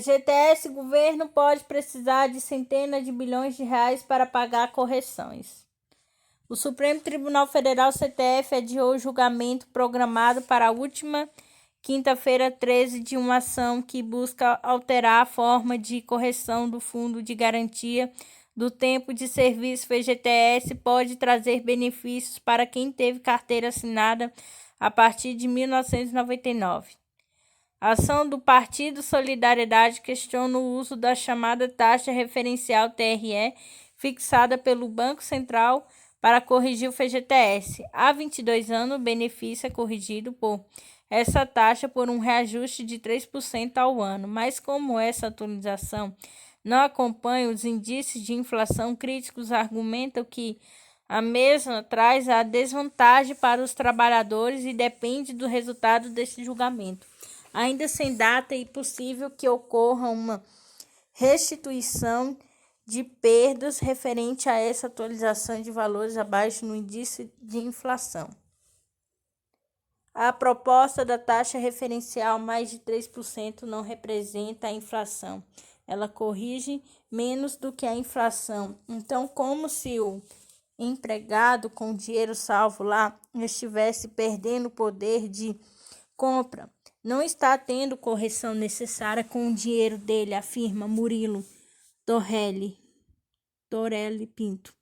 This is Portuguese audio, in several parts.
FGTS, governo pode precisar de centenas de bilhões de reais para pagar correções. O Supremo Tribunal Federal, STF, adiou o julgamento programado para a última quinta-feira 13 de uma ação que busca alterar a forma de correção do Fundo de Garantia do Tempo de Serviço. FGTS pode trazer benefícios para quem teve carteira assinada a partir de 1999. A ação do Partido Solidariedade questiona o uso da chamada taxa referencial TRE, fixada pelo Banco Central para corrigir o FGTS. Há 22 anos, o benefício é corrigido por essa taxa por um reajuste de 3% ao ano, mas como essa atualização não acompanha os índices de inflação, críticos argumentam que a mesma traz a desvantagem para os trabalhadores e depende do resultado desse julgamento. Ainda sem data, é possível que ocorra uma restituição de perdas referente a essa atualização de valores abaixo no índice de inflação. A proposta da taxa referencial mais de 3% não representa a inflação. Ela corrige menos do que a inflação. Então, como se o empregado com dinheiro salvo lá estivesse perdendo o poder de compra, não está tendo correção necessária com o dinheiro dele, afirma Murilo Torelli Pinto,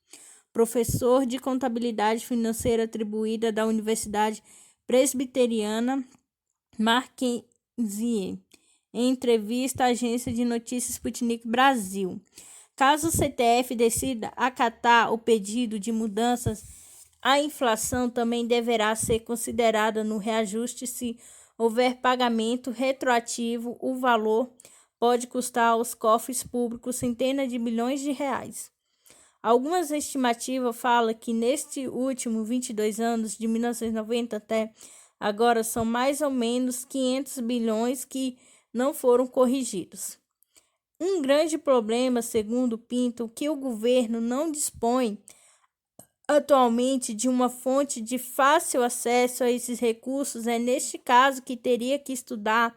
professor de contabilidade financeira atribuída da Universidade Presbiteriana Mackenzie, em entrevista à agência de notícias Sputnik Brasil. Caso o CTF decida acatar o pedido de mudanças, a inflação também deverá ser considerada no reajuste. Se houver pagamento retroativo, o valor pode custar aos cofres públicos centenas de bilhões de reais. Algumas estimativas falam que nestes últimos 22 anos, de 1990 até agora, são mais ou menos 500 bilhões que não foram corrigidos. Um grande problema, segundo Pinto, que o governo não dispõe atualmente de uma fonte de fácil acesso a esses recursos. É neste caso que teria que estudar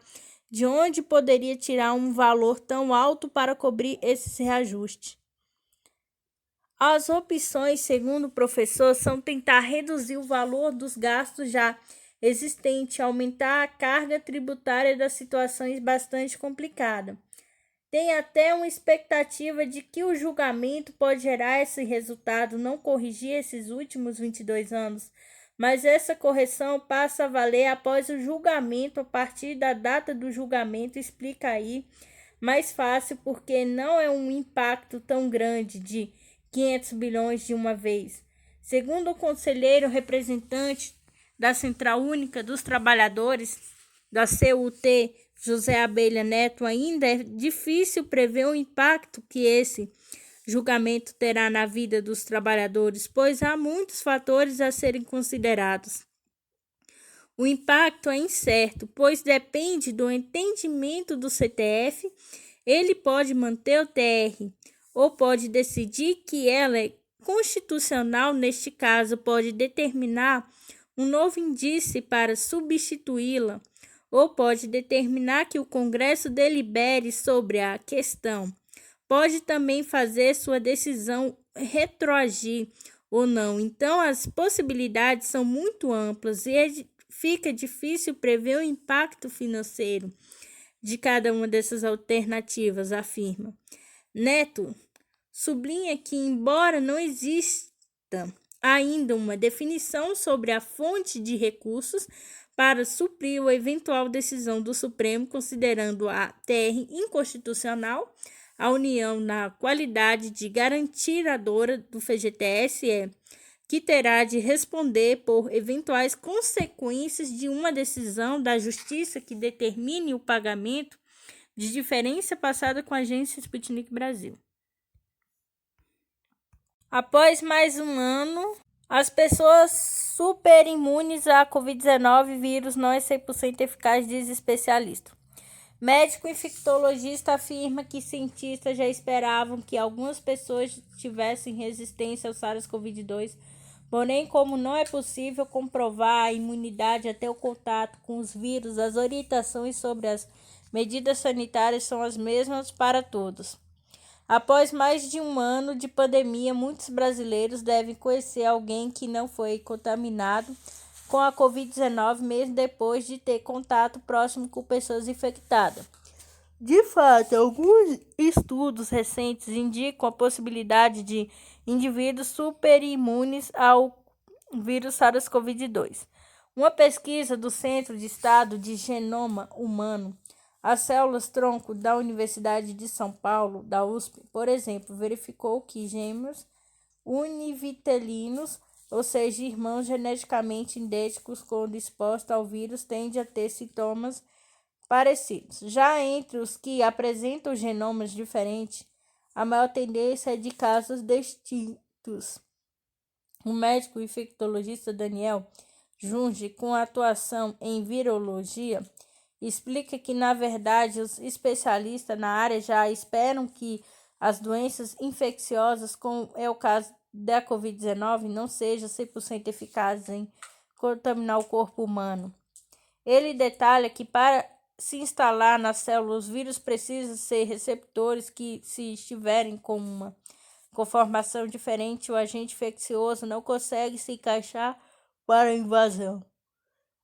de onde poderia tirar um valor tão alto para cobrir esses reajustes. As opções, segundo o professor, são tentar reduzir o valor dos gastos já existentes, aumentar a carga tributária das situações bastante complicadas. Tem até uma expectativa de que o julgamento pode gerar esse resultado, não corrigir esses últimos 22 anos, mas essa correção passa a valer após o julgamento, a partir da data do julgamento, explica aí, mais fácil, porque não é um impacto tão grande de 500 bilhões de uma vez. Segundo o conselheiro representante da Central Única dos Trabalhadores, da CUT, José Abelha Neto, ainda é difícil prever o impacto que esse julgamento terá na vida dos trabalhadores, pois há muitos fatores a serem considerados. O impacto é incerto, pois depende do entendimento do CTF. Ele pode manter o TR ou pode decidir que ela é constitucional. Neste caso, pode determinar um novo índice para substituí-la, ou pode determinar que o Congresso delibere sobre a questão. Pode também fazer sua decisão retroagir ou não. Então, as possibilidades são muito amplas e fica difícil prever o impacto financeiro de cada uma dessas alternativas, afirma. Neto sublinha que, embora não exista ainda uma definição sobre a fonte de recursos para suprir a eventual decisão do Supremo, considerando a TR inconstitucional, a União, na qualidade de garantiradora do FGTS, que terá de responder por eventuais consequências de uma decisão da Justiça que determine o pagamento de diferença passada com a agência Sputnik Brasil. Após mais um ano, as pessoas super imunes à Covid-19 vírus não é 100% eficaz, diz especialista. Médico infectologista afirma que cientistas já esperavam que algumas pessoas tivessem resistência ao SARS-CoV-2, porém, como não é possível comprovar a imunidade até o contato com os vírus, as orientações sobre as medidas sanitárias são as mesmas para todos. Após mais de um ano de pandemia, muitos brasileiros devem conhecer alguém que não foi contaminado com a Covid-19, mesmo depois de ter contato próximo com pessoas infectadas. De fato, alguns estudos recentes indicam a possibilidade de indivíduos superimunes ao vírus SARS-CoV-2. Uma pesquisa do Centro de Estado de Genoma Humano, as células-tronco da Universidade de São Paulo, da USP, por exemplo, verificou que gêmeos univitelinos, ou seja, irmãos geneticamente idênticos quando expostos ao vírus, tendem a ter sintomas parecidos. Já entre os que apresentam genomas diferentes, a maior tendência é de casos distintos. O médico infectologista Daniel Junge, com atuação em virologia, explica que, na verdade, os especialistas na área já esperam que as doenças infecciosas, como é o caso da Covid-19, não sejam 100% eficazes em contaminar o corpo humano. Ele detalha que, para se instalar na célula, os vírus precisam ser receptores que, se estiverem com uma conformação diferente, o agente infeccioso não consegue se encaixar para a invasão.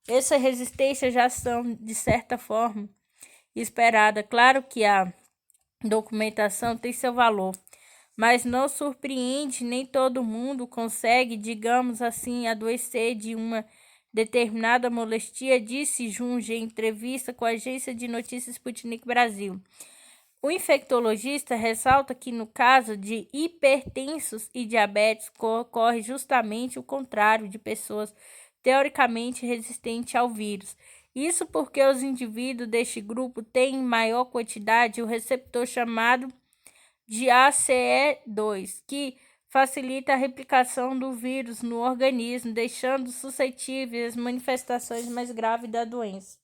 Essas resistências já são, de certa forma, esperadas. Claro que a documentação tem seu valor, mas não surpreende, nem todo mundo consegue, digamos assim, adoecer de uma determinada molestia, disse Junge em entrevista com a agência de notícias Sputnik Brasil. O infectologista ressalta que, no caso de hipertensos e diabéticos, ocorre justamente o contrário de pessoas teoricamente resistentes ao vírus. Isso porque os indivíduos deste grupo têm em maior quantidade o receptor chamado de ACE2, que facilita a replicação do vírus no organismo, deixando suscetíveis às manifestações mais graves da doença.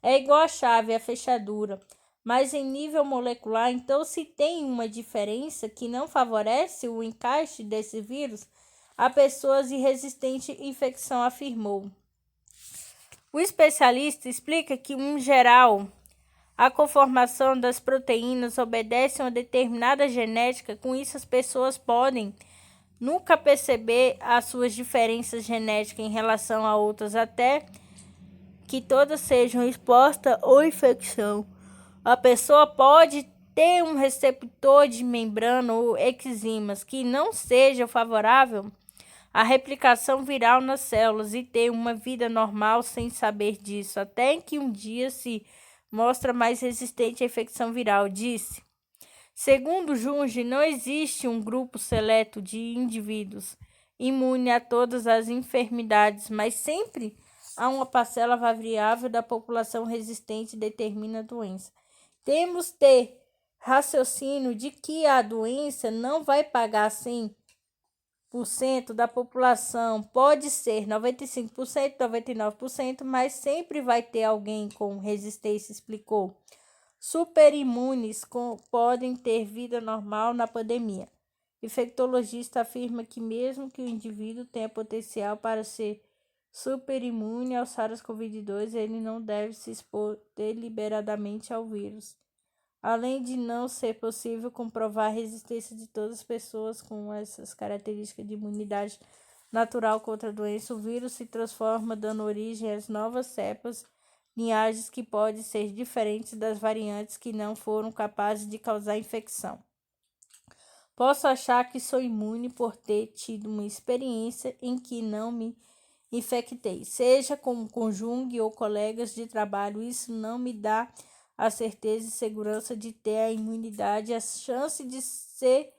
É igual a chave, a fechadura, mas em nível molecular. Então, se tem uma diferença que não favorece o encaixe desse vírus, a pessoas resistentes à infecção, afirmou. O especialista explica que, em geral, a conformação das proteínas obedece a uma determinada genética. Com isso, as pessoas podem nunca perceber as suas diferenças genéticas em relação a outras, até que todas sejam expostas ou infecção. A pessoa pode ter um receptor de membrana ou enzimas que não seja favorável à replicação viral nas células e ter uma vida normal sem saber disso, até que um dia se mostra mais resistente à infecção viral, disse. Segundo Junge, não existe um grupo seleto de indivíduos imune a todas as enfermidades, mas sempre há uma parcela variável da população resistente que determina a doença. Temos ter raciocínio de que a doença não vai pagar 100% da população, pode ser 95%, 99%, mas sempre vai ter alguém com resistência, explicou. Superimunes podem ter vida normal na pandemia. O infectologista afirma que, mesmo que o indivíduo tenha potencial para ser superimune ao SARS-CoV-2, ele não deve se expor deliberadamente ao vírus. Além de não ser possível comprovar a resistência de todas as pessoas com essas características de imunidade natural contra a doença, o vírus se transforma, dando origem às novas cepas, linhagens que podem ser diferentes das variantes que não foram capazes de causar infecção. Posso achar que sou imune por ter tido uma experiência em que não me infectei, seja com Jung ou colegas de trabalho. Isso não me dá a certeza e segurança de ter a imunidade, a chance de ser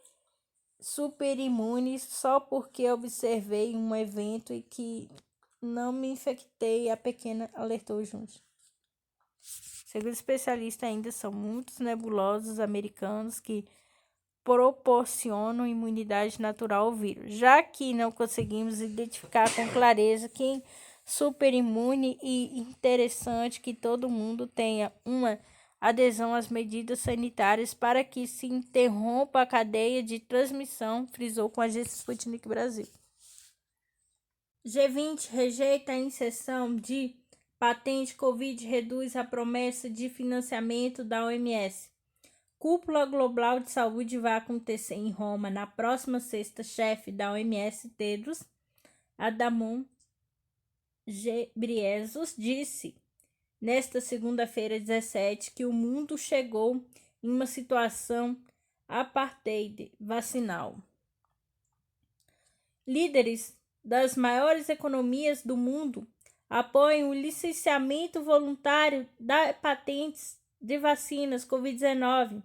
superimune só porque observei um evento e que não me infectei, a pequena alertou Junge. Segundo especialistas, ainda são muitos nebulosos americanos que proporcionam imunidade natural ao vírus, já que não conseguimos identificar com clareza quem superimune, e interessante que todo mundo tenha uma adesão às medidas sanitárias para que se interrompa a cadeia de transmissão, frisou com a agência Sputnik Brasil. G20 rejeita a inserção de Patente Covid reduz a promessa de financiamento da OMS. Cúpula Global de Saúde vai acontecer em Roma na próxima sexta. Chefe da OMS, Tedros Adhanom Ghebreyesus, disse nesta segunda-feira 17 que o mundo chegou em uma situação apartheid vacinal. Líderes das maiores economias do mundo apoiam o licenciamento voluntário das patentes de vacinas Covid-19.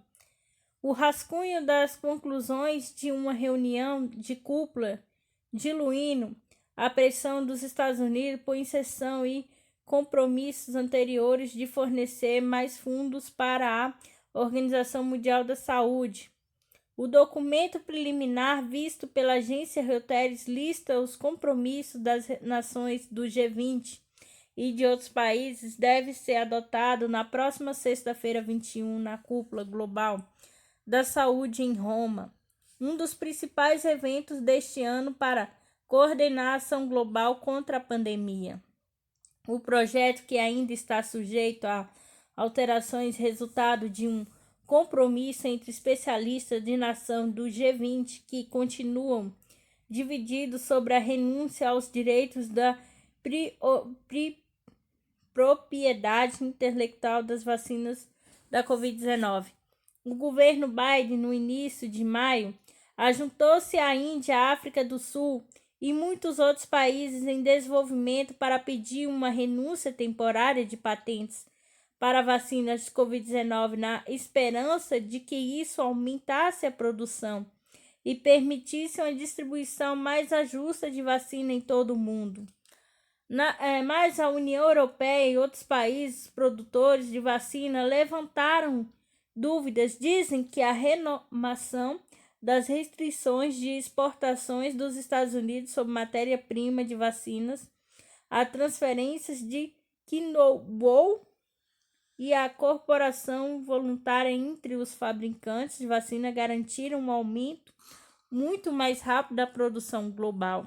O rascunho das conclusões de uma reunião de cúpula diluindo a pressão dos Estados Unidos por inserção e compromissos anteriores de fornecer mais fundos para a Organização Mundial da Saúde. O documento preliminar visto pela agência Reuters lista os compromissos das nações do G20 e de outros países deve ser adotado na próxima sexta-feira 21 na Cúpula Global da Saúde em Roma, um dos principais eventos deste ano para coordenar a ação global contra a pandemia. O projeto, que ainda está sujeito a alterações resultado de um compromisso entre especialistas de nação do G20 que continuam divididos sobre a renúncia aos direitos da propriedade intelectual das vacinas da Covid-19. O governo Biden, no início de maio, juntou-se à Índia, à África do Sul e muitos outros países em desenvolvimento para pedir uma renúncia temporária de patentes para vacinas de Covid-19 na esperança de que isso aumentasse a produção e permitisse uma distribuição mais justa de vacina em todo o mundo. Mas a União Europeia e outros países produtores de vacina levantaram dúvidas. Dizem que a renovação das restrições de exportações dos Estados Unidos sobre matéria-prima de vacinas, a transferências de Knoblauch e a corporação voluntária entre os fabricantes de vacina garantiram um aumento muito mais rápido da produção global.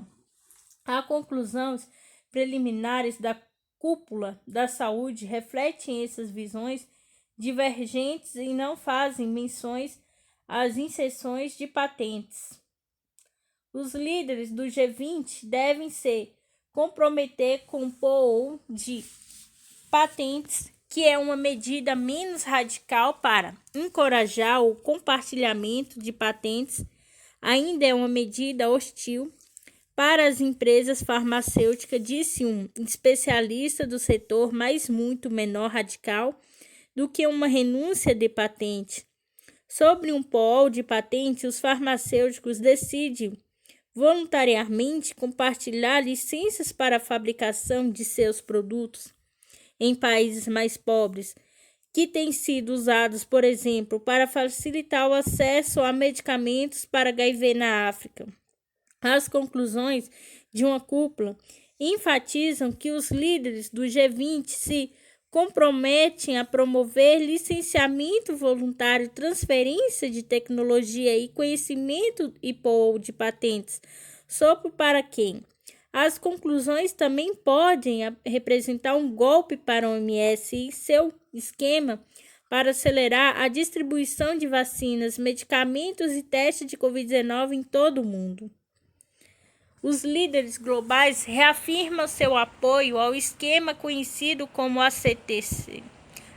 As conclusões preliminares da Cúpula da Saúde refletem essas visões divergentes e não fazem menções às inserções de patentes. Os líderes do G20 devem se comprometer com o pool de patentes, que é uma medida menos radical para encorajar o compartilhamento de patentes. Ainda é uma medida hostil para as empresas farmacêuticas, disse um especialista do setor, mas muito menor radical do que uma renúncia de patente. Sobre um pool de patentes, os farmacêuticos decidem voluntariamente compartilhar licenças para a fabricação de seus produtos em países mais pobres, que têm sido usados, por exemplo, para facilitar o acesso a medicamentos para HIV na África. As conclusões de uma cúpula enfatizam que os líderes do G20 se comprometem a promover licenciamento voluntário, transferência de tecnologia e conhecimento e pool de patentes. Sobre para quem? As conclusões também podem representar um golpe para a OMS e seu esquema para acelerar a distribuição de vacinas, medicamentos e testes de Covid-19 em todo o mundo. Os líderes globais reafirmam seu apoio ao esquema conhecido como ACTC,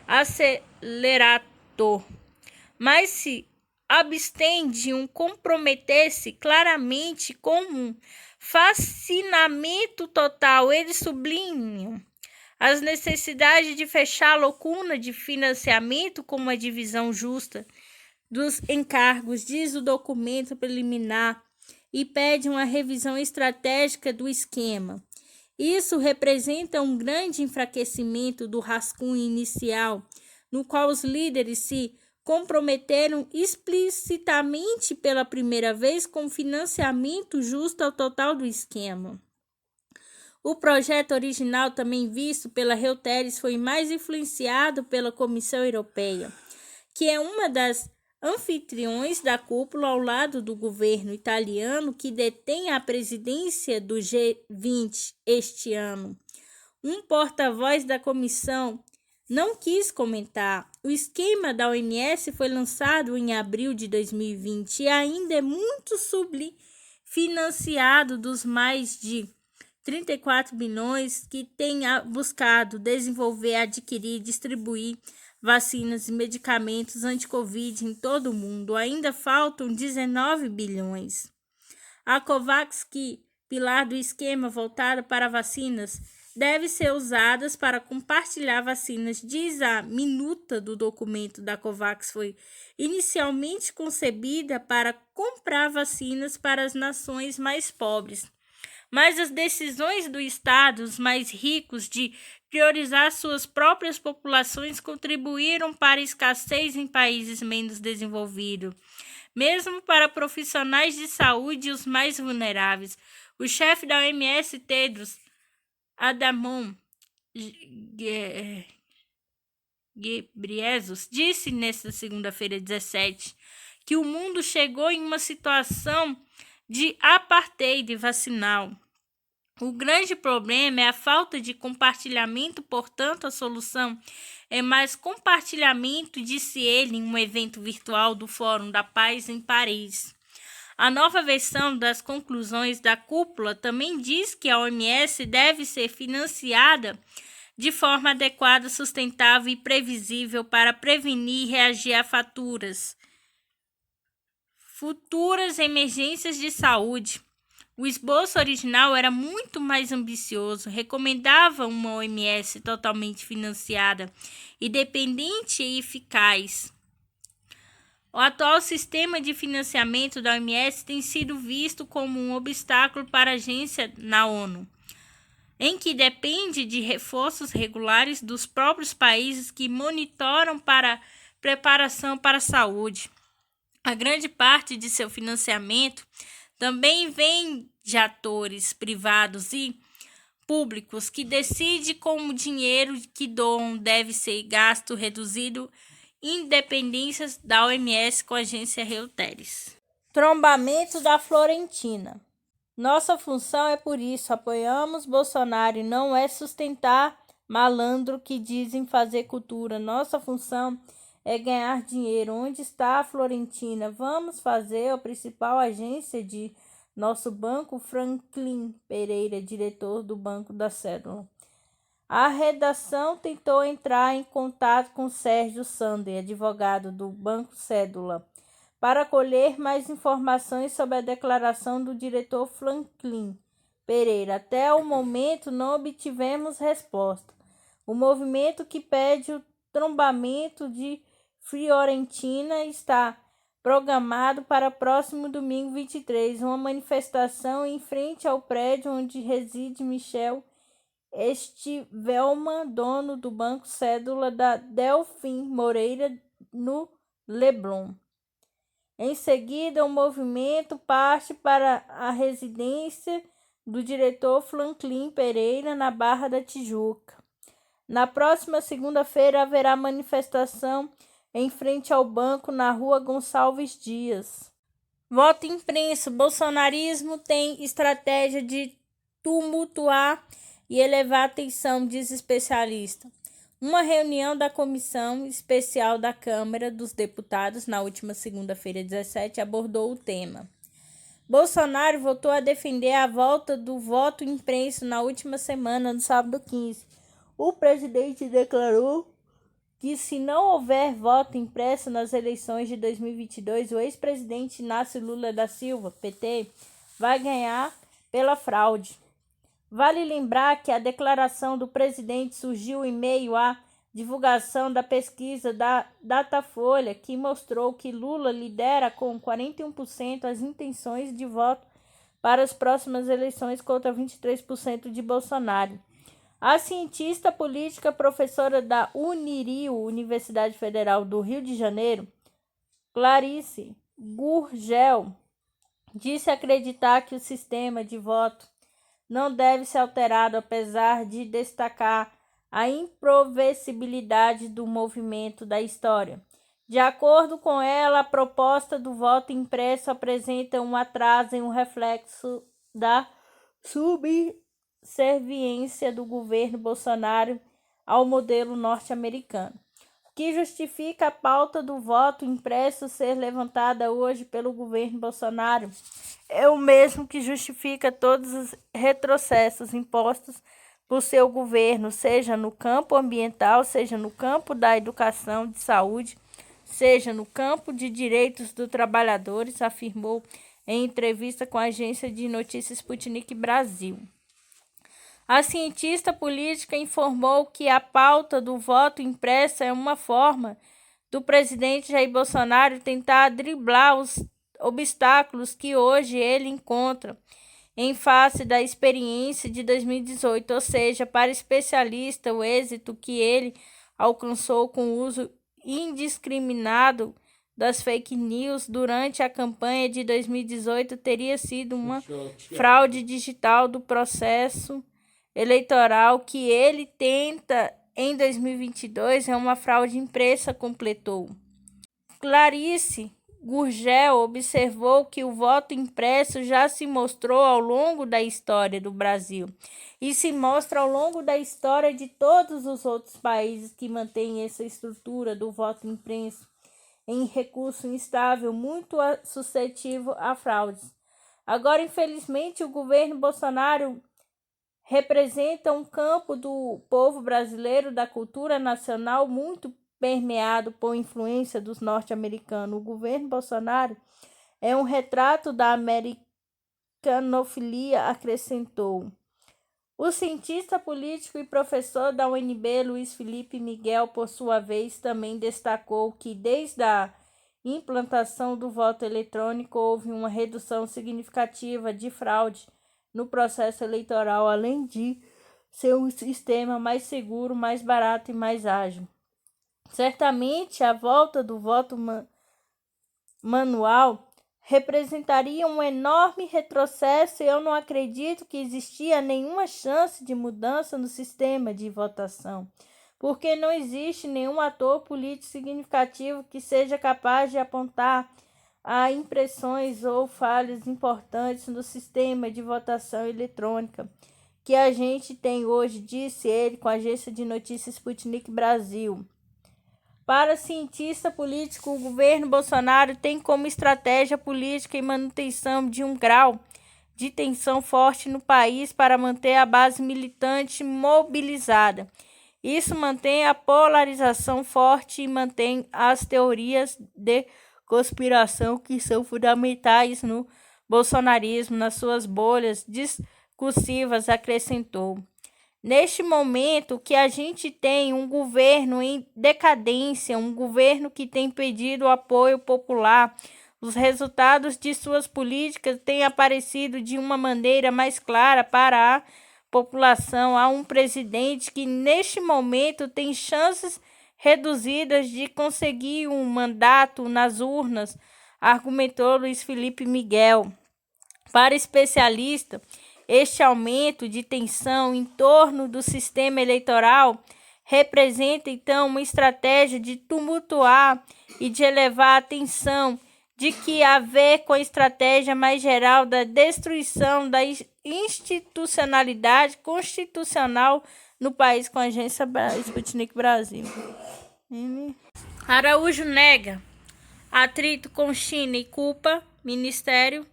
acelerador, mas se abstêm de comprometer-se claramente com um fascinamento total. Eles sublinham as necessidades de fechar a lacuna de financiamento com uma divisão justa dos encargos, diz o documento preliminar, e pede uma revisão estratégica do esquema. Isso representa um grande enfraquecimento do rascunho inicial, no qual os líderes se comprometeram explicitamente pela primeira vez com financiamento justo ao total do esquema. O projeto original, também visto pela Reuters, foi mais influenciado pela Comissão Europeia, que é uma das anfitriões da cúpula ao lado do governo italiano, que detém a presidência do G20 este ano. Um porta-voz da comissão não quis comentar. O esquema da OMS foi lançado em abril de 2020 e ainda é muito subfinanciado dos mais de 34 bilhões que tem buscado desenvolver, adquirir e distribuir vacinas e medicamentos anti-Covid em todo o mundo. Ainda faltam 19 bilhões. A COVAX, que pilar do esquema voltado para vacinas, deve ser usada para compartilhar vacinas. Diz a minuta do documento da COVAX, foi inicialmente concebida para comprar vacinas para as nações mais pobres. Mas as decisões dos estados mais ricos de priorizar suas próprias populações contribuíram para a escassez em países menos desenvolvidos, mesmo para profissionais de saúde e os mais vulneráveis. O chefe da OMS, Tedros Adhanom Ghebreyesus, disse nesta segunda-feira 17 que o mundo chegou em uma situação de apartheid vacinal. O grande problema é a falta de compartilhamento, portanto, a solução é mais compartilhamento, disse ele em um evento virtual do Fórum da Paz em Paris. A nova versão das conclusões da cúpula também diz que a OMS deve ser financiada de forma adequada, sustentável e previsível para prevenir e reagir a futuras emergências de saúde. O esboço original era muito mais ambicioso, recomendava uma OMS totalmente financiada, independente e eficaz. O atual sistema de financiamento da OMS tem sido visto como um obstáculo para a agência na ONU, em que depende de reforços regulares dos próprios países que monitoram para preparação para a saúde. A grande parte de seu financiamento também vem de atores privados e públicos que decidem como o dinheiro que doam deve ser gasto, reduzido independências da OMS com a agência Reuters. Trombamento da Florentina. Nossa função é por isso, apoiamos Bolsonaro e não é sustentar malandro que dizem fazer cultura. Nossa função é ganhar dinheiro. Onde está a Florentina? Vamos fazer a principal agência de nosso banco, Franklin Pereira, diretor do Banco da Cédula. A redação tentou entrar em contato com Sérgio Sander, advogado do Banco Cédula, para colher mais informações sobre a declaração do diretor Franklin Pereira. Até o momento não obtivemos resposta. O movimento que pede o trombamento de Fiorentina está programado para próximo domingo 23, uma manifestação em frente ao prédio onde reside Michel Estivelman, dono do Banco Cédula da Delfim Moreira, no Leblon. Em seguida, o movimento parte para a residência do diretor Franklin Pereira, na Barra da Tijuca. Na próxima segunda-feira haverá manifestação em frente ao banco na Rua Gonçalves Dias. Voto impresso. Bolsonarismo tem estratégia de tumultuar e elevar a tensão, diz especialista. Uma reunião da Comissão Especial da Câmara dos Deputados na última segunda-feira, 17, abordou o tema. Bolsonaro voltou a defender a volta do voto impresso na última semana, no sábado 15. O presidente declarou que, se não houver voto impresso nas eleições de 2022, o ex-presidente Inácio Lula da Silva, PT, vai ganhar pela fraude. Vale lembrar que a declaração do presidente surgiu em meio à divulgação da pesquisa da Datafolha, que mostrou que Lula lidera com 41% as intenções de voto para as próximas eleições contra 23% de Bolsonaro. A cientista política, professora da Unirio, Universidade Federal do Rio de Janeiro, Clarice Gurgel, disse acreditar que o sistema de voto não deve ser alterado, apesar de destacar a imprevisibilidade do movimento da história. De acordo com ela, a proposta do voto impresso apresenta um atraso e um reflexo da subserviência do governo Bolsonaro ao modelo norte-americano. O que justifica a pauta do voto impresso ser levantada hoje pelo governo Bolsonaro é o mesmo que justifica todos os retrocessos impostos por seu governo, seja no campo ambiental, seja no campo da educação, de saúde, seja no campo de direitos dos trabalhadores, afirmou em entrevista com a agência de notícias Sputnik Brasil. A cientista política informou que a pauta do voto impresso é uma forma do presidente Jair Bolsonaro tentar driblar os obstáculos que hoje ele encontra em face da experiência de 2018, ou seja, para especialista, o êxito que ele alcançou com o uso indiscriminado das fake news durante a campanha de 2018 teria sido uma fraude digital do processo eleitoral que ele tenta em 2022 é uma fraude impressa, completou. Clarice Gurgel observou que o voto impresso já se mostrou ao longo da história do Brasil e se mostra ao longo da história de todos os outros países que mantêm essa estrutura do voto impresso em recurso instável, muito suscetível a fraudes. Agora, infelizmente, o governo Bolsonaro representa um campo do povo brasileiro, da cultura nacional, muito permeado por influência dos norte-americanos. O governo Bolsonaro é um retrato da americanofilia, acrescentou. O cientista político e professor da UNB, Luiz Felipe Miguel, por sua vez, também destacou que desde a implantação do voto eletrônico houve uma redução significativa de fraude no processo eleitoral, além de ser um sistema mais seguro, mais barato e mais ágil. Certamente, a volta do voto manual representaria um enorme retrocesso e eu não acredito que existia nenhuma chance de mudança no sistema de votação, porque não existe nenhum ator político significativo que seja capaz de apontar a impressões ou falhas importantes no sistema de votação eletrônica que a gente tem hoje, disse ele com a agência de notícias Sputnik Brasil. Para cientista político, o governo Bolsonaro tem como estratégia política e manutenção de um grau de tensão forte no país para manter a base militante mobilizada. Isso mantém a polarização forte e mantém as teorias de conspiração que são fundamentais no bolsonarismo, nas suas bolhas discursivas, acrescentou. Neste momento que a gente tem um governo em decadência, um governo que tem pedido apoio popular, os resultados de suas políticas têm aparecido de uma maneira mais clara para a população. Há um presidente que neste momento tem chances reduzidas de conseguir um mandato nas urnas, argumentou Luiz Felipe Miguel. Para especialista, este aumento de tensão em torno do sistema eleitoral representa, então, uma estratégia de tumultuar e de elevar a tensão, de que a ver com a estratégia mais geral da destruição da institucionalidade constitucional no país, com a agência Sputnik Brasil. Araújo nega atrito com China e culpa Ministério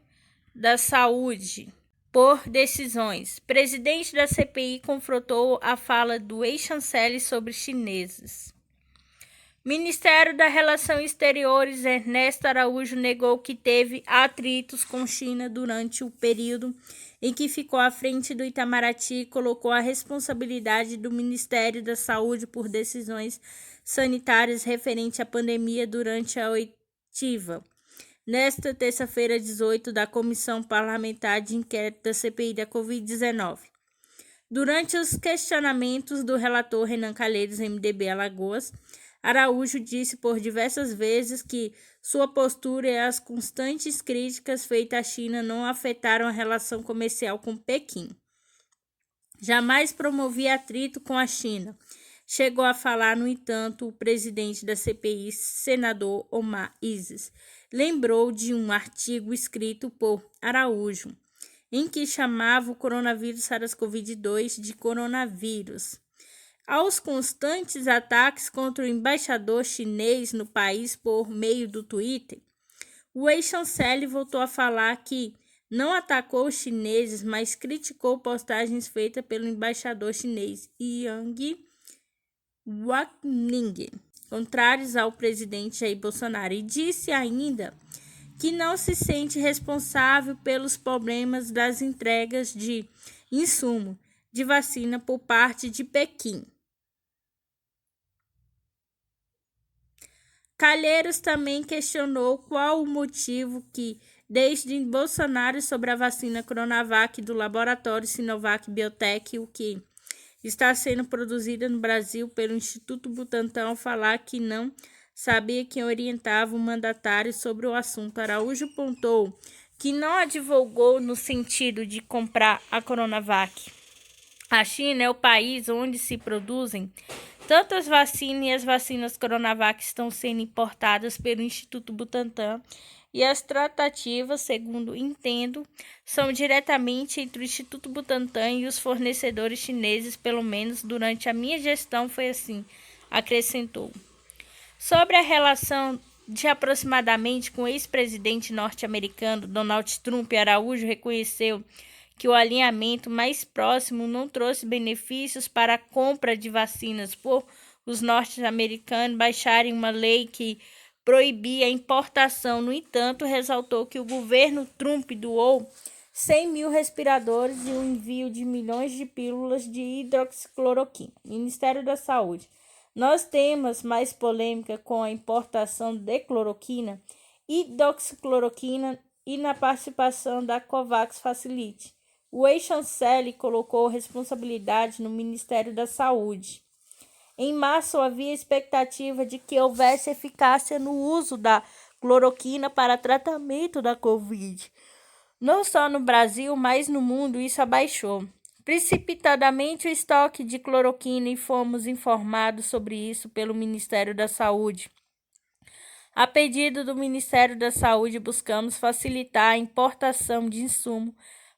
da Saúde por decisões. Presidente da CPI confrontou a fala do ex-chanceler sobre chineses. Ministério das Relações Exteriores Ernesto Araújo negou que teve atritos com China durante o período em que ficou à frente do Itamaraty e colocou a responsabilidade do Ministério da Saúde por decisões sanitárias referente à pandemia durante a oitiva. Nesta terça-feira, 18, da Comissão Parlamentar de Inquérito da CPI da Covid-19. Durante os questionamentos do relator Renan Calheiros, MDB Alagoas, Araújo disse por diversas vezes que sua postura e as constantes críticas feitas à China não afetaram a relação comercial com Pequim. Jamais promovia atrito com a China. Chegou a falar, no entanto, o presidente da CPI, senador Omar Isis, lembrou de um artigo escrito por Araújo em que chamava o coronavírus SARS-CoV-2 de coronavírus. Aos constantes ataques contra o embaixador chinês no país por meio do Twitter, o ex-chanceler voltou a falar que não atacou os chineses, mas criticou postagens feitas pelo embaixador chinês Yang Wangning, contrários ao presidente Jair Bolsonaro, e disse ainda que não se sente responsável pelos problemas das entregas de insumo de vacina por parte de Pequim. Calheiros também questionou qual o motivo que, desde Bolsonaro sobre a vacina Coronavac do laboratório Sinovac Biotech, o que está sendo produzida no Brasil pelo Instituto Butantan, ao falar que não sabia quem orientava o mandatário sobre o assunto. Araújo apontou que não a divulgou no sentido de comprar a Coronavac. A China é o país onde se produzem tantas vacinas e as vacinas Coronavac estão sendo importadas pelo Instituto Butantan e as tratativas, segundo entendo, são diretamente entre o Instituto Butantan e os fornecedores chineses, pelo menos durante a minha gestão foi assim, acrescentou. Sobre a relação de aproximadamente com o ex-presidente norte-americano Donald Trump, Araújo reconheceu que o alinhamento mais próximo não trouxe benefícios para a compra de vacinas por os norte-americanos baixarem uma lei que proibia a importação. No entanto, ressaltou que o governo Trump doou 100 mil respiradores e o envio de milhões de pílulas de hidroxicloroquina. Ministério da Saúde. Nós temos mais polêmica com a importação de cloroquina, hidroxicloroquina e na participação da COVAX Facility. O ex-chanceler colocou responsabilidade no Ministério da Saúde. Em março, havia expectativa de que houvesse eficácia no uso da cloroquina para tratamento da Covid. Não só no Brasil, mas no mundo isso abaixou precipitadamente o estoque de cloroquina e fomos informados sobre isso pelo Ministério da Saúde. A pedido do Ministério da Saúde, buscamos facilitar a importação de insumo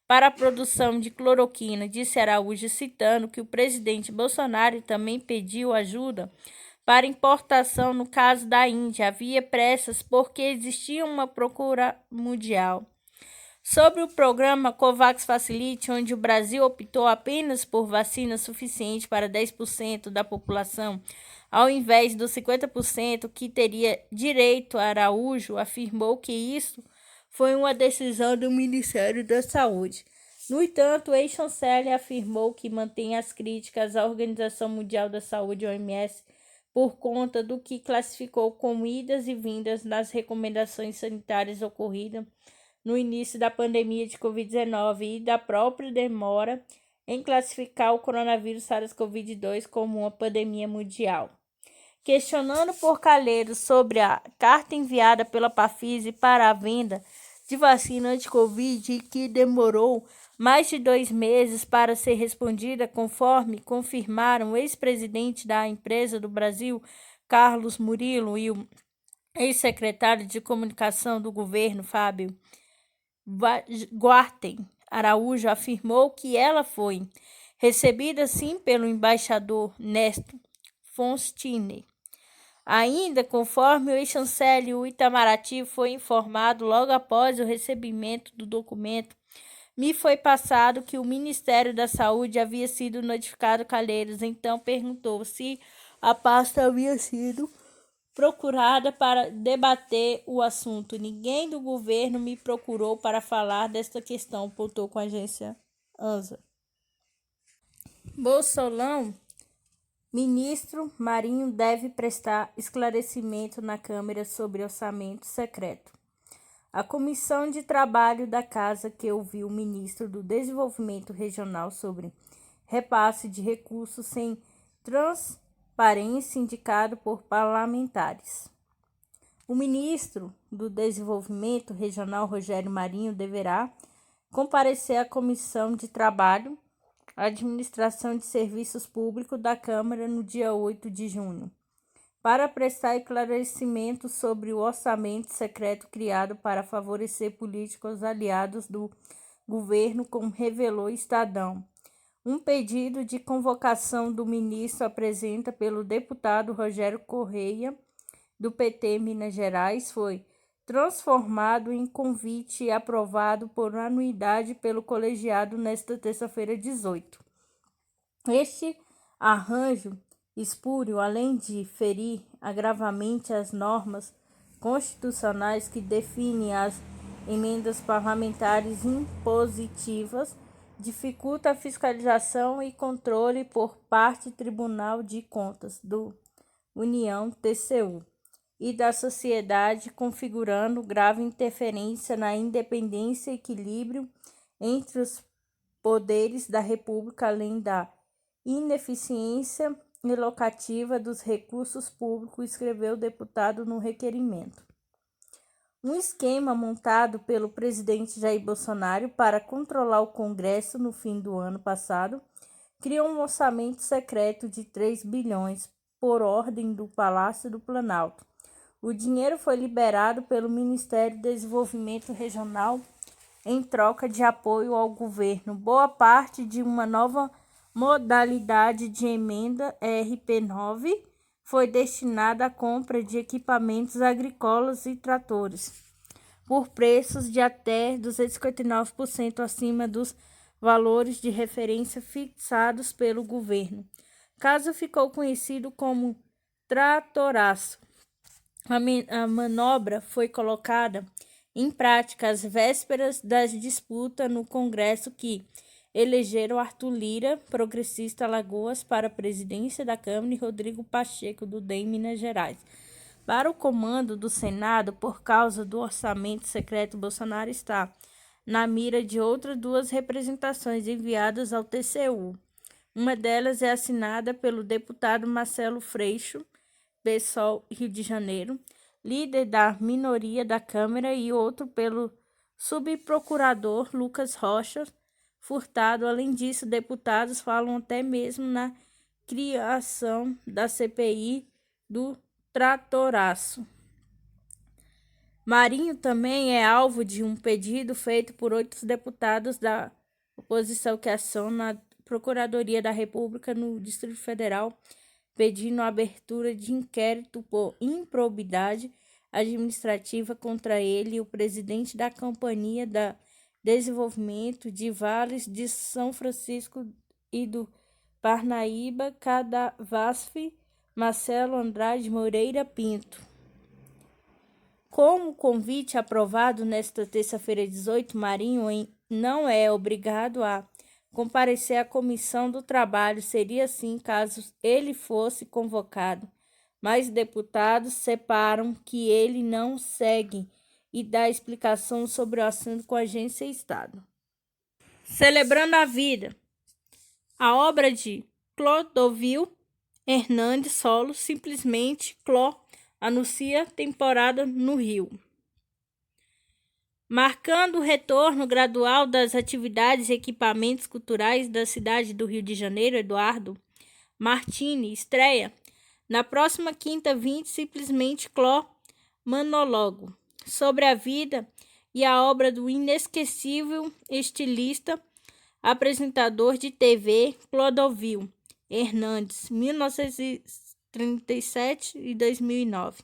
para a produção de cloroquina, disse Araújo, citando que o presidente Bolsonaro também pediu ajuda para importação no caso da Índia. Havia pressas porque existia uma procura mundial. Sobre o programa COVAX Facility, onde o Brasil optou apenas por vacina suficiente para 10% da população, ao invés dos 50% que teria direito, Araújo afirmou que isso foi uma decisão do Ministério da Saúde. No entanto, o ex-chanceler afirmou que mantém as críticas à Organização Mundial da Saúde, OMS, por conta do que classificou como idas e vindas nas recomendações sanitárias ocorridas no início da pandemia de Covid-19 e da própria demora em classificar o coronavírus SARS-CoV-2 como uma pandemia mundial. Questionando por Calheiros sobre a carta enviada pela Pfizer para a venda de vacina anti-Covid e que demorou mais de 2 meses para ser respondida, conforme confirmaram o ex-presidente da empresa do Brasil, Carlos Murilo, e o ex-secretário de comunicação do governo, Fábio Guartem, Araújo afirmou que ela foi recebida sim pelo embaixador Néstor Fonstine. Ainda conforme o ex-chanceler, o Itamaraty foi informado logo após o recebimento do documento, me foi passado que o Ministério da Saúde havia sido notificado. Calheiros então perguntou se a pasta havia sido procurada para debater o assunto. Ninguém do governo me procurou para falar desta questão, apontou com a agência ANSA. Bolsonaro, ministro Marinho deve prestar esclarecimento na Câmara sobre orçamento secreto. A Comissão de Trabalho da Casa, que ouviu o ministro do Desenvolvimento Regional sobre repasse de recursos sem transparência, indicado por parlamentares. O ministro do Desenvolvimento Regional, Rogério Marinho, deverá comparecer à Comissão de Trabalho, Administração de Serviços Públicos da Câmara no dia 8 de junho, para prestar esclarecimento sobre o orçamento secreto criado para favorecer políticos aliados do governo, como revelou o Estadão. Um pedido de convocação do ministro apresenta pelo deputado Rogério Correia, do PT Minas Gerais, foi transformado em convite e aprovado por unanimidade pelo colegiado nesta terça-feira 18. Este arranjo espúrio, além de ferir gravamente as normas constitucionais que definem as emendas parlamentares impositivas, dificulta a fiscalização e controle por parte do Tribunal de Contas do União, TCU, e da sociedade, configurando grave interferência na independência e equilíbrio entre os poderes da República, além da ineficiência alocativa dos recursos públicos, escreveu o deputado no requerimento. Um esquema montado pelo presidente Jair Bolsonaro para controlar o Congresso no fim do ano passado criou um orçamento secreto de 3 bilhões por ordem do Palácio do Planalto. O dinheiro foi liberado pelo Ministério do Desenvolvimento Regional em troca de apoio ao governo. Boa parte de uma nova modalidade de emenda RP9 foi destinada à compra de equipamentos agrícolas e tratores, por preços de até 259% acima dos valores de referência fixados pelo governo. O caso ficou conhecido como tratoraço. A manobra foi colocada em prática às vésperas das disputas no Congresso que elegeram Arthur Lira, progressista Alagoas, para a presidência da Câmara, e Rodrigo Pacheco, do DEM, Minas Gerais, para o comando do Senado. Por causa do orçamento secreto, Bolsonaro está na mira de outras 2 representações enviadas ao TCU. Uma delas é assinada pelo deputado Marcelo Freixo, PSOL, Rio de Janeiro, líder da minoria da Câmara, e outro pelo subprocurador Lucas Rocha Furtado. Além disso, deputados falam até mesmo na criação da CPI do tratoraço. Marinho também é alvo de um pedido feito por 8 deputados da oposição que aciona a Procuradoria da República no Distrito Federal, pedindo a abertura de inquérito por improbidade administrativa contra ele e o presidente da Companhia de Desenvolvimento de Vales de São Francisco e do Parnaíba, Cadavasf, Marcelo Andrade Moreira Pinto. Com o convite aprovado nesta terça-feira 18, Marinho não é obrigado a comparecer à Comissão do Trabalho. Seria assim caso ele fosse convocado, mas deputados separam que ele não segue e dá explicação sobre o assunto com a Agência Estado. Celebrando a Vida. A obra de Clodovil Hernandes Solo, simplesmente Cló, anuncia temporada no Rio. Marcando o retorno gradual das atividades e equipamentos culturais da cidade do Rio de Janeiro, Eduardo Martini estreia na próxima quinta 20, simplesmente Cló, monólogo sobre a vida e a obra do inesquecível estilista, apresentador de TV Clodovil Hernandes, 1937 e 2009.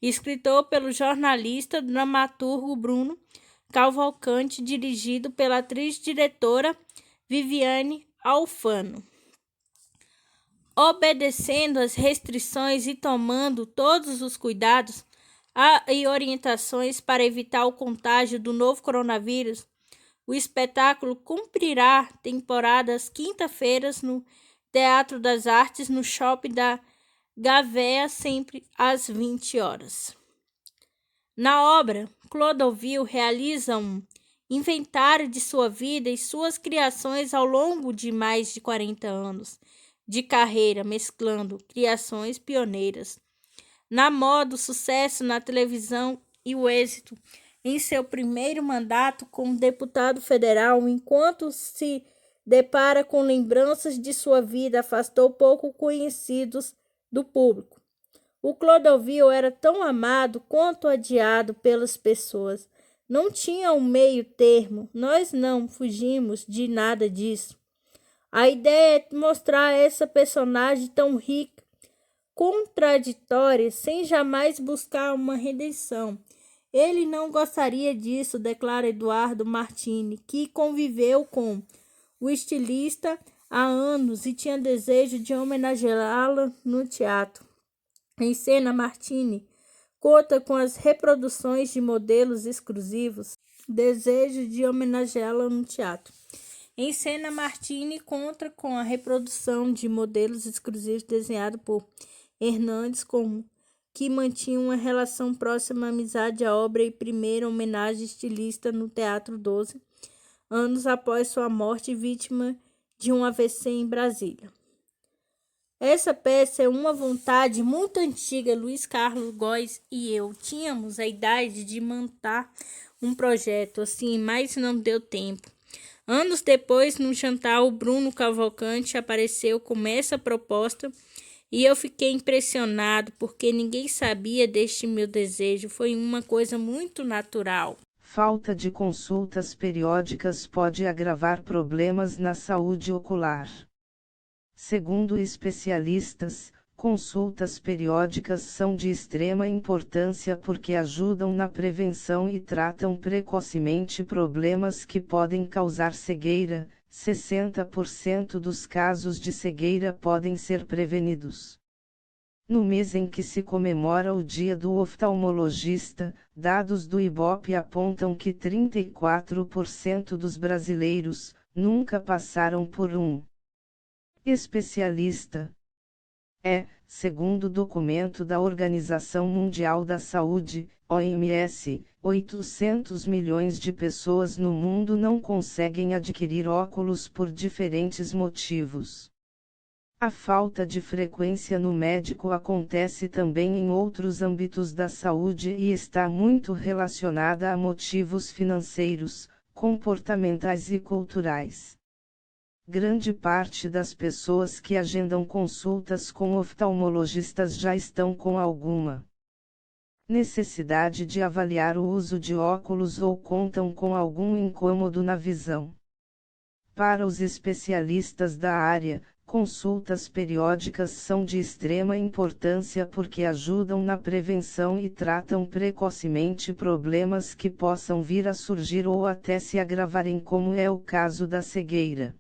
Escritor pelo jornalista dramaturgo Bruno Cavalcante, dirigido pela atriz-diretora Viviane Alfano. Obedecendo às restrições e tomando todos os cuidados e orientações para evitar o contágio do novo coronavírus, o espetáculo cumprirá temporadas quinta-feiras no Teatro das Artes, no Shopping da Gavea, sempre às 20 horas. Na obra, Clodovil realiza um inventário de sua vida e suas criações ao longo de mais de 40 anos de carreira, mesclando criações pioneiras na moda, o sucesso na televisão e o êxito em seu primeiro mandato como deputado federal. Enquanto se depara com lembranças de sua vida, afastou pouco conhecidos do público. O Clodovil era tão amado quanto odiado pelas pessoas. Não tinha um meio termo, nós não fugimos de nada disso. A ideia é mostrar essa personagem tão rica, contraditória, sem jamais buscar uma redenção. Ele não gostaria disso, declara Eduardo Martini, que conviveu com o estilista há anos e tinha desejo de homenageá-la no teatro. Em cena, Martini conta com as reproduções de modelos exclusivos, desejo de homenageá-la no teatro. Em cena, Martini conta com a reprodução de modelos exclusivos desenhado por Hernandes, que mantinha uma relação próxima à amizade à obra e primeira homenagem estilista no Teatro 12, anos após sua morte, vítima de um AVC em Brasília. Essa peça é uma vontade muito antiga. Luiz Carlos Góes e eu tínhamos a idade de montar um projeto assim, mas não deu tempo. Anos depois, no jantar, o Bruno Cavalcante apareceu com essa proposta e eu fiquei impressionado porque ninguém sabia deste meu desejo. Foi uma coisa muito natural. Falta de consultas periódicas pode agravar problemas na saúde ocular. Segundo especialistas, consultas periódicas são de extrema importância porque ajudam na prevenção e tratam precocemente problemas que podem causar cegueira. 60% dos casos de cegueira podem ser prevenidos. No mês em que se comemora o Dia do Oftalmologista, dados do IBOP apontam que 34% dos brasileiros nunca passaram por um especialista. Segundo documento da Organização Mundial da Saúde, OMS, 800 milhões de pessoas no mundo não conseguem adquirir óculos por diferentes motivos. A falta de frequência no médico acontece também em outros âmbitos da saúde e está muito relacionada a motivos financeiros, comportamentais e culturais. Grande parte das pessoas que agendam consultas com oftalmologistas já estão com alguma necessidade de avaliar o uso de óculos ou contam com algum incômodo na visão. Para os especialistas da área, consultas periódicas são de extrema importância porque ajudam na prevenção e tratam precocemente problemas que possam vir a surgir ou até se agravarem, como é o caso da cegueira.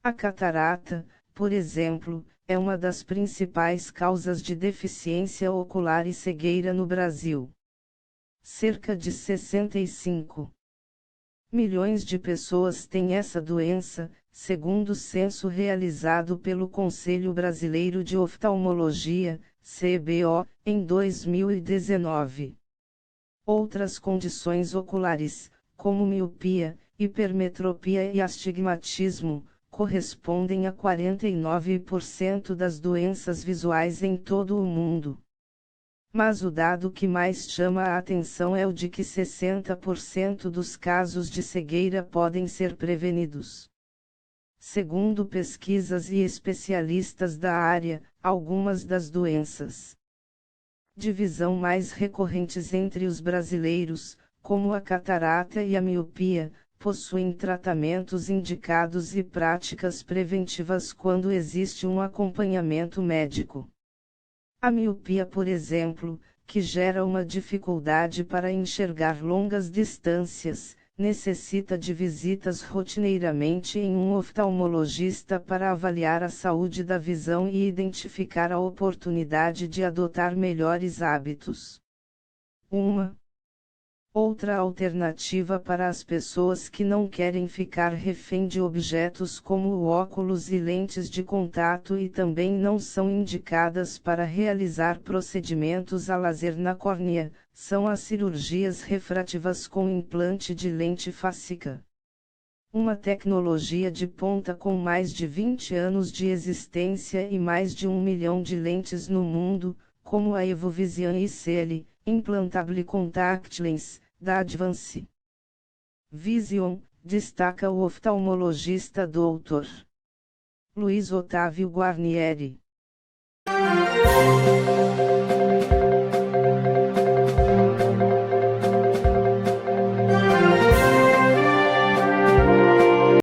A catarata, por exemplo, é uma das principais causas de deficiência ocular e cegueira no Brasil. Cerca de 65 milhões de pessoas têm essa doença, segundo o censo realizado pelo Conselho Brasileiro de Oftalmologia, CBO, em 2019. Outras condições oculares, como miopia, hipermetropia e astigmatismo, correspondem a 49% das doenças visuais em todo o mundo. Mas o dado que mais chama a atenção é o de que 60% dos casos de cegueira podem ser prevenidos. Segundo pesquisas e especialistas da área, algumas das doenças de visão mais recorrentes entre os brasileiros, como a catarata e a miopia, possuem tratamentos indicados e práticas preventivas quando existe um acompanhamento médico. A miopia, por exemplo, que gera uma dificuldade para enxergar longas distâncias, necessita de visitas rotineiramente em um oftalmologista para avaliar a saúde da visão e identificar a oportunidade de adotar melhores hábitos. Outra alternativa para as pessoas que não querem ficar refém de objetos como o óculos e lentes de contato e também não são indicadas para realizar procedimentos a laser na córnea, são as cirurgias refrativas com implante de lente fásica. Uma tecnologia de ponta com mais de 20 anos de existência e mais de 1 milhão de lentes no mundo, como a Evovision ICL, Implantable Contact Lens, da Advance Vision, destaca o oftalmologista Dr. Luiz Otávio Guarnieri.